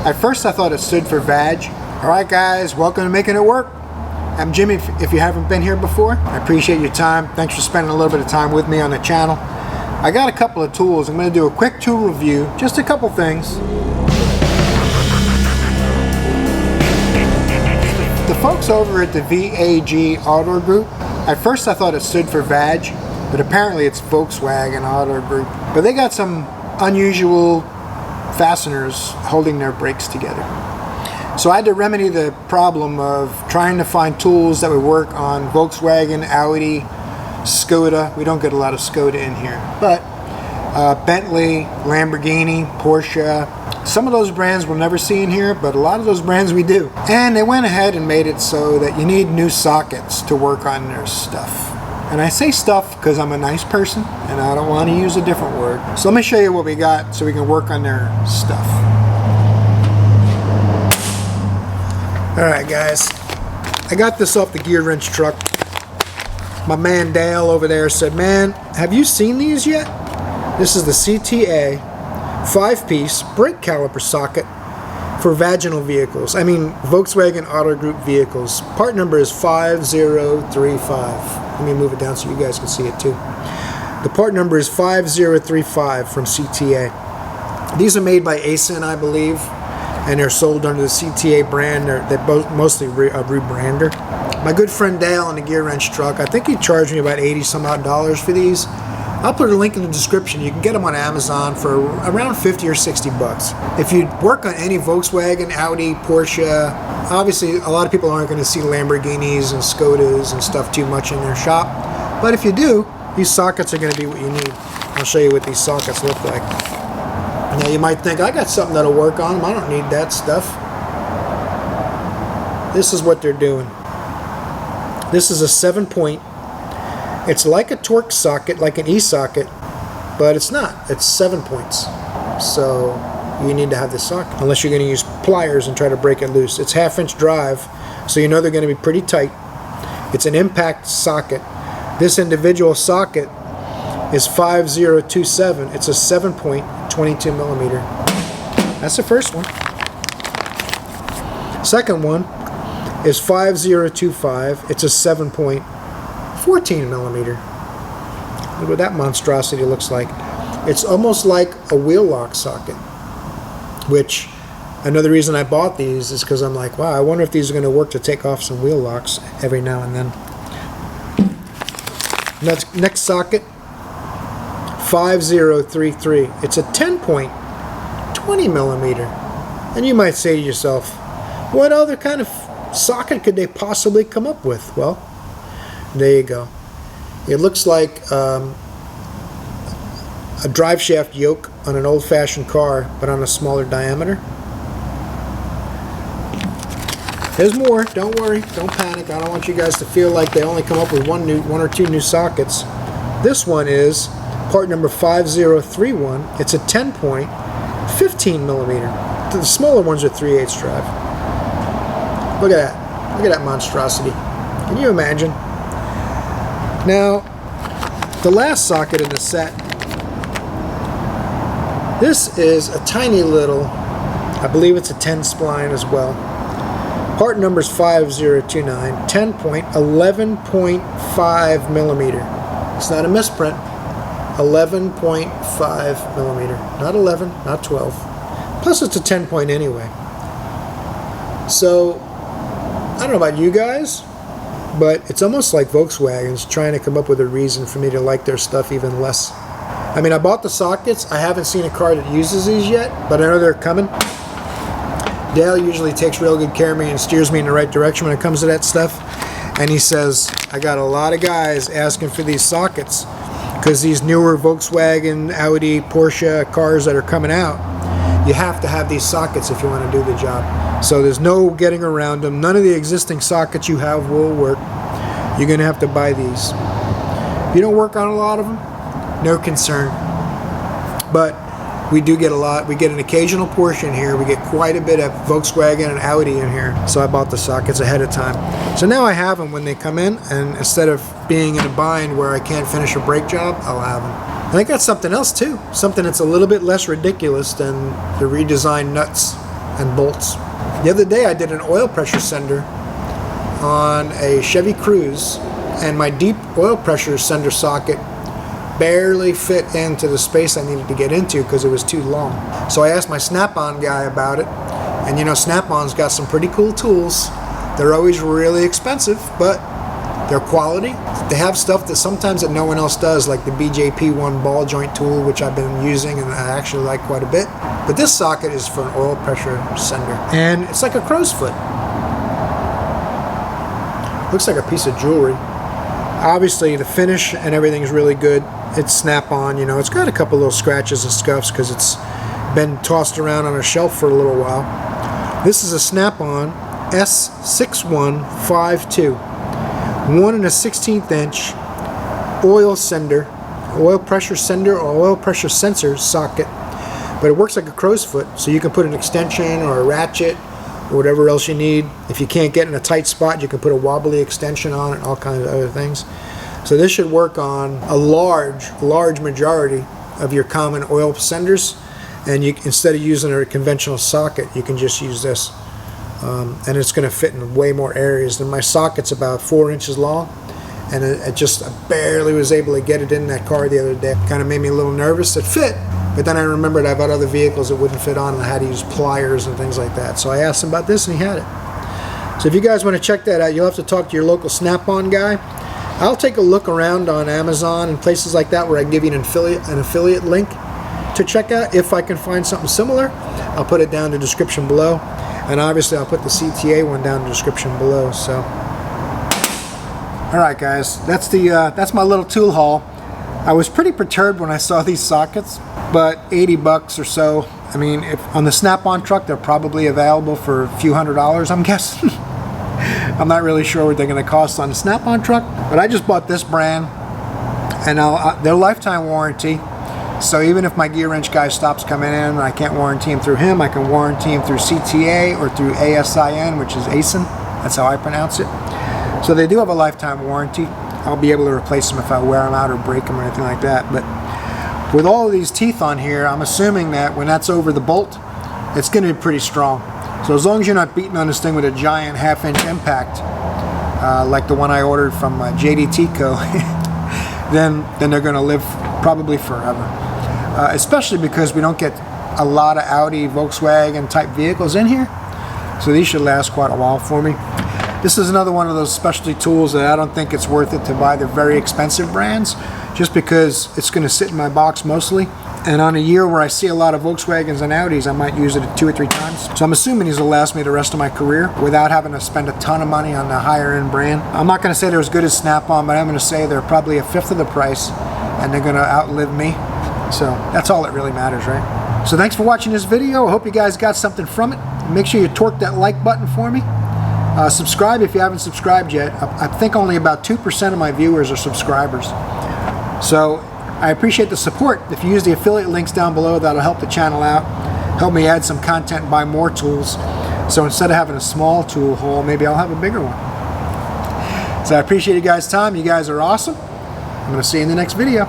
At first I thought it stood for vag. Alright guys, welcome to Making It Work. I'm Jimmy, if you haven't been here before. I appreciate your time. Thanks for spending a little bit of time with me on the channel. I got a couple of tools. I'm going to do a quick tool review, just a couple things. The folks over at the VAG Auto Group, at first I thought it stood for vag, but apparently it's Volkswagen Auto Group. But they got some unusual fasteners holding their brakes together. So I had to remedy the problem of trying to find tools that would work on Volkswagen, Audi, Skoda. We don't get a lot of Skoda in here, but Bentley, Lamborghini, Porsche. Some of those brands we'll never see in here, but a lot of those brands we do. And they went ahead and made it so that you need new sockets to work on their stuff. And I say stuff because I'm a nice person and I don't want to use a different word. So let me show you what we got so we can work on their stuff. Alright guys, I got this off the gear wrench truck. My man Dale over there said, man, have you seen these yet? This is the CTA 5-piece brake caliper socket for vaginal vehicles. I mean Volkswagen Auto Group vehicles. Part number is 5035. Let me move it down so you guys can see it too. The part number is 5035 from CTA. These are made by ASIN, I believe, and they're sold under the CTA brand. They're both mostly a rebrander. My good friend Dale on the gear wrench truck, I think he charged me about $80-some odd for these. I'll put a link in the description. You can get them on Amazon for around 50 or 60 bucks. If you work on any Volkswagen, Audi, Porsche, obviously a lot of people aren't going to see Lamborghinis and Skodas and stuff too much in their shop. But if you do, these sockets are going to be what you need. I'll show you what these sockets look like. Now you might think, I got something that'll work on them. I don't need that stuff. This is what they're doing. This is a 7-point. It's like a torque socket, like an E-socket, but it's not. It's 7 points. So you need to have this socket, unless you're going to use pliers and try to break it loose. It's 1/2-inch drive, so you know they're going to be pretty tight. It's an impact socket. This individual socket is 5027. It's a 7-point, 22 millimeter. That's the first one. Second one is 5025. It's a 7-point, 14 millimeter. Look what that monstrosity looks like. It's almost like a wheel lock socket, which another reason I bought these is because I'm like, wow, I wonder if these are going to work to take off some wheel locks every now and then. Next socket, 5033. It's a 10-point, 20 millimeter. And you might say to yourself, what other kind of socket could they possibly come up with? Well, there you go. It looks like a drive shaft yoke on an old-fashioned car, but on a smaller diameter. There's more. Don't worry. Don't panic. I don't want you guys to feel like they only come up with one or two new sockets. This one is part number 5031. It's a 10-point, 15 millimeter. The smaller ones are 3/8 drive. Look at that. Look at that monstrosity. Can you imagine? Now, the last socket in the set. This is a tiny little, I believe it's a 10 spline as well. Part number is 5029, 10-point, 11.5 millimeter. It's not a misprint. 11.5 millimeter. Not 11, not 12. Plus it's a 10-point anyway. So, I don't know about you guys, but it's almost like Volkswagen's trying to come up with a reason for me to like their stuff even less. I mean, I bought the sockets. I haven't seen a car that uses these yet, but I know they're coming. Dale usually takes real good care of me and steers me in the right direction when it comes to that stuff. And he says, I got a lot of guys asking for these sockets because these newer Volkswagen, Audi, Porsche cars that are coming out, you have to have these sockets if you want to do the job. So there's no getting around them. None of the existing sockets you have will work. You're going to have to buy these. If you don't work on a lot of them, no concern. But we do get a lot. We get an occasional Porsche in here. We get quite a bit of Volkswagen and Audi in here. So I bought the sockets ahead of time. So now I have them when they come in, and instead of being in a bind where I can't finish a brake job, I'll have them. And I got something else too. Something that's a little bit less ridiculous than the redesigned nuts and bolts. The other day I did an oil pressure sender on a Chevy Cruze, and my deep oil pressure sender socket barely fit into the space I needed to get into because it was too long. So I asked my Snap-on guy about it, and you know, Snap-on's got some pretty cool tools. They're always really expensive, but they're quality. They have stuff that sometimes that no one else does, like the BJP1 ball joint tool, which I've been using and I actually like quite a bit. But this socket is for an oil pressure sender, and it's like a crow's foot. Looks like a piece of jewelry. Obviously the finish and everything is really good. It's Snap-on, you know. It's got a couple little scratches and scuffs because it's been tossed around on a shelf for a little while. This is a Snap-on S6152, 1 1/16 inch oil sender, oil pressure sender or oil pressure sensor socket. But it works like a crow's foot, so you can put an extension or a ratchet or whatever else you need. If you can't get in a tight spot, you can put a wobbly extension on it, all kinds of other things. So this should work on a large majority of your common oil senders, and you, instead of using a conventional socket, you can just use this. And it's going to fit in way more areas. And my socket's about 4 inches long, and I barely was able to get it in that car the other day. Kind of made me a little nervous. It fit, but then I remembered I've got other vehicles that wouldn't fit on, and I had to use pliers and things like that. So I asked him about this, and he had it. So if you guys want to check that out, you'll have to talk to your local Snap-on guy. I'll take a look around on Amazon and places like that where I give you an affiliate link to check out. If I can find something similar, I'll put it down in the description below. And obviously I'll put the CTA one down in the description below. So, all right, guys, that's my little tool haul. I was pretty perturbed when I saw these sockets, but 80 bucks or so. I mean, if on the Snap-on truck, they're probably available for a few $100s, I'm guessing. I'm not really sure what they're going to cost on the Snap-on truck, but I just bought this brand, and they're lifetime warranty. So even if my gear wrench guy stops coming in and I can't warranty him through him, I can warranty him through CTA or through ASIN, which is ASIN. That's how I pronounce it. So they do have a lifetime warranty. I'll be able to replace them if I wear them out or break them or anything like that. But with all of these teeth on here, I'm assuming that when that's over the bolt, it's going to be pretty strong. So as long as you're not beating on this thing with a giant 1/2 inch impact, like the one I ordered from JDT Co., then they're going to live probably forever. Especially because we don't get a lot of Audi, Volkswagen type vehicles in here. So these should last quite a while for me. This is another one of those specialty tools that I don't think it's worth it to buy the very expensive brands, just because it's going to sit in my box mostly. And on a year where I see a lot of Volkswagens and Audis, I might use it 2 or 3 times. So I'm assuming these will last me the rest of my career without having to spend a ton of money on the higher end brand. I'm not going to say they're as good as Snap-on, but I'm going to say they're probably 1/5 of the price, and they're going to outlive me. So that's all that really matters, right? So thanks for watching this video. I hope you guys got something from it. Make sure you torque that like button for me. Subscribe if you haven't subscribed yet. I think only about 2% of my viewers are subscribers. So I appreciate the support. If you use the affiliate links down below, that'll help the channel out, help me add some content and buy more tools. So instead of having a small tool haul, maybe I'll have a bigger one. So I appreciate you guys' time. You guys are awesome. I'm going to see you in the next video.